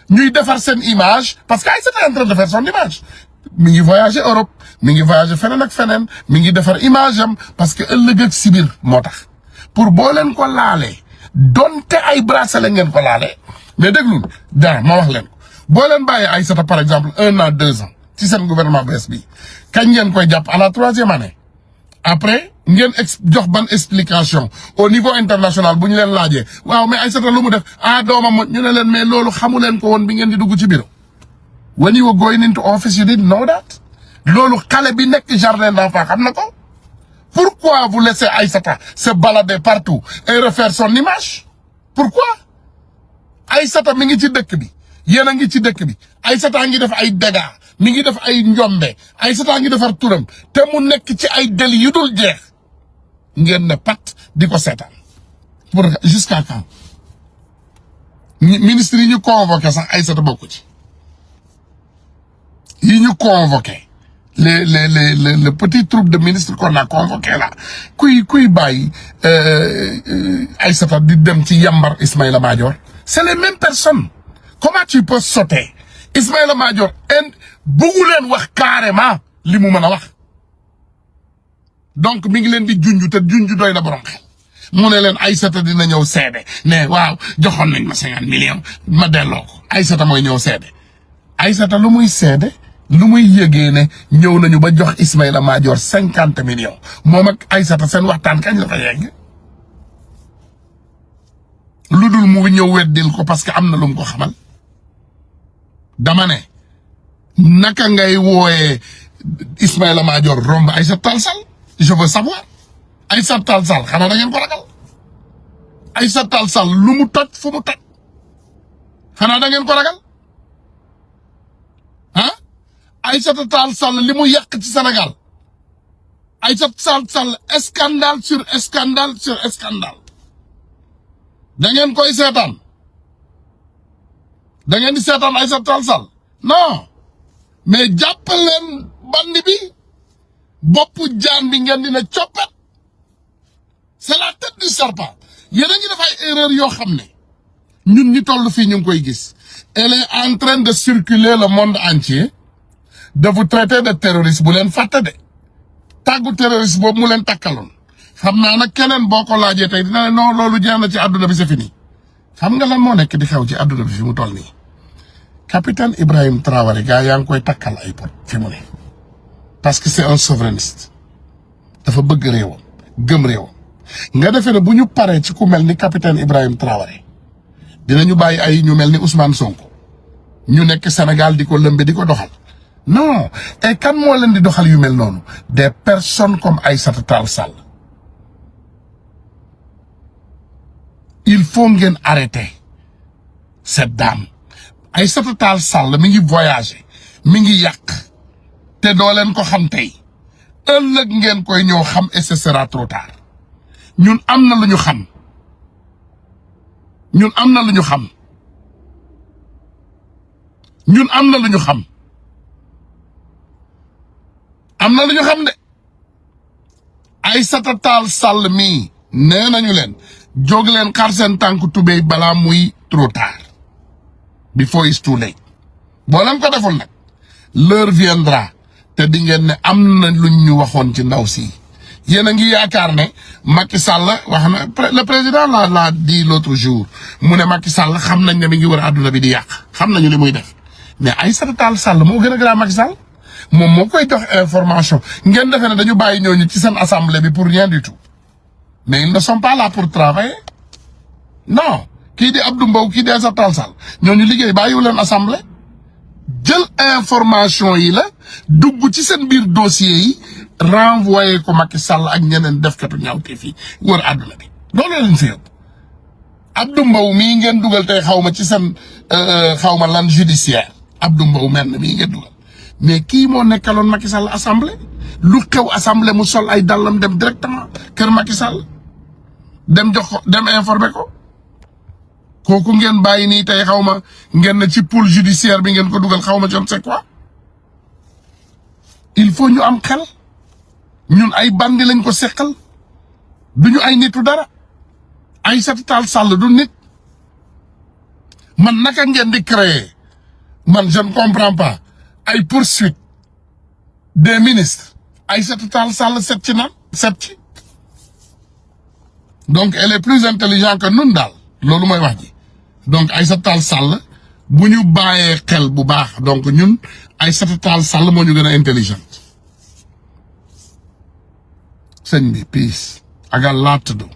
ñuy defar seen image parce que Aïssata est en train de faire son image mi ngi voyager Europe mi ngi voyager feneen ak feneen mi ngi defar image am parce que ëllëg ak si biir moo tax pour boo leen ko laalee donte ay bracelet ngeen ko laalee mais déglul daa ma wax leen ko boo leen bàyyee Aïssata par exemple 1 an 2 ans ci seen gouvernement bees bi kañ ngeen koy jàpp à la 3e année après ngeen jox ban explication au niveau international bu ñu leen laajee waaw mais Aïssata lu mu def doomam ñu ne leen mais loolu xamu leen ko woon bi ngeen di dugg ci bureau when you were going into office you didn't know that loolu xale bi nekk jardin d'enfants xam na ko pourquoi vous laissez Aïssata se balader partout et refaire son image pourquoi Aïssata mi ngi ci dëkk bi yéen a ngi ci dëkk bi Aïssata ngi def ay dégâts mi ngi def ay njombe Aïssata ngi defar turam te mu nekk ci ay délits yu dul jeex ngeen ne pat di ko seetaan pour jusqu'à quand ministre yi ñu convoqué sax Aïssata bokku ci yi ñu convoqué le petit troupe de ministres qu'on a convoqué là kuy bàyyi Aïssata di dem ci yambar Ismaïla Madior c'est les mêmes personnes comment tu peux sauter Ismaïla Madior bëggu leen wax carrément li mu mën a wax donc mi ngi leen di junj te junj doy na borom xel mu ne leen Aïssata dina ñëw seede ne waaw joxoon nañ ma 50 millions ma delloo ko Aïssata mooy ñëw seede Aïssata lu muy seede lu muy yëgee ne ñëw nañu ba jox Ismaïla Madior 50 millions moom ak Aïssata seen waxtaan kañ la fa yegg lu dul mu ñëw weddil ko parce que am na lu mu ko xamal dama ne naka ngay wooyee Ismaïla Madior romb Aïssata Tall Sall je veux savoir Aïssata Tall Sall xanaa da ngeen ko ragal Aïssata Tall Sall lu mu toj fu mu toj xanaa da ngeen ko ragal Aïssata Tall Sall li mu yàq ci Sénégal Aïssata Tall Sall scandale sur scandale sur scandale da ngeen koy seetaan da ngeen di seetaan Aïssata Tall Sall non mais jàppal leen bandi bi boppu jaan bi ngeen dina coppet c'est la tête du serpent yéen a ngi def ay erreur yoo xam ne ñun ñi toll fii ñu ngi koy gis elle est en train de circuler le monde entier de vous traiter de terroriste bu leen fàtte de tàggu terroriste boobu mu leen takkaloon xam naa nag keneen boo ko laajee tey dina ne non loolu jeex na ci àdduna bi c'est fini xam nga lan moo nekk di xew ci àdduna bi fi mu toll nii capitaine Ibrahim Traoré gars yaa ngi koy takkal ay pot fi mu ne parce que c'est un souverainiste dafa bëgg réewam gëm réewam nga defee ne bu ñu paree ci ku mel ni capitaine Ibrahim Traoré dinañu bàyyi ay ñu mel ni Ousmane Sonko ñu nekk Sénégal di ko lëmbe di ko doxal non et kan moo leen di doxal yu mel noonu des personnes comme Aïssata Tall Sall il faut ngeen arrêter cette dame Aïssata Tall Sall mi ngi voyager mi ngi yàq te doo leen ko xam tey ëllëg ngeen koy ñëw xam et ce sera trop tard ñun am na lu ñu xam ñun am na lu ñu xam ñun am na lu ñu xam am na lu ñu xam de Aïssata Tall Sall mii nee nañu leen jóg leen xar seen tànk tubéy balaa muy trop tard before it's too late boo leen ko deful nag l'heure viendra te di ngeen ne am na luñ ñu waxoon ci ndaw si yéen a ngi yaakaar ne Macky Sall wax na le président l'a dit l'autre jour mu ne Macky Sall xam nañ ne mi ngi wër àdduna bi di yàq xam nañu li muy def mais Aïssata Tall Sall moo gën a grand Macky Sall moom moo koy jox information ngeen defee ne dañu bàyyi ñooñu ci seen assemblée bi pour rien du tout mais ils ne sont pas là pour travailler non kii di Abdou Mbow kii di Aïssata Tall Sall ñooñu liggéey bàyyiwu leen assemblée jël information yi la dugg ci seen biir dossier yi renvoyé ko Macky Sall ak ñeneen defkatu ñaawte fii wër àdduna bi loolu leen fi yëpp Abdou Mbow mii ngeen dugal tey xaw ma ci seen xaw ma lan judiciaire Abdou Mbow mel na mii ngeen dugal mais kii moo nekkaloon Macky Sall assemblée lu xew assemblée mu sol ay dallam dem directement kër Macky Sall dem jox ko dem informer ko kooku ngeen bàyyi nii tey xaw ma ngeen ne ci pôle judiciaire bi ngeen ko dugal xaw ma je ne sais quoi il faut ñu am xel ñun ay bandi lañ ko seqal duñu ay nitu dara Aïssata Tall Sall du nit man naka ngeen di créer man je ne comprends pas ay poursuite des ministres Aïssata Tall Sall set ci donc elle est plus intelligente que ñun daal loolu mooy wax ji donc Aïssata Tall Sall bu ñu bàyyee xel bu baax donc ñun Aïssata Tall Sall moo ñu gën a intelligente sëñ bi peace I got a lot to do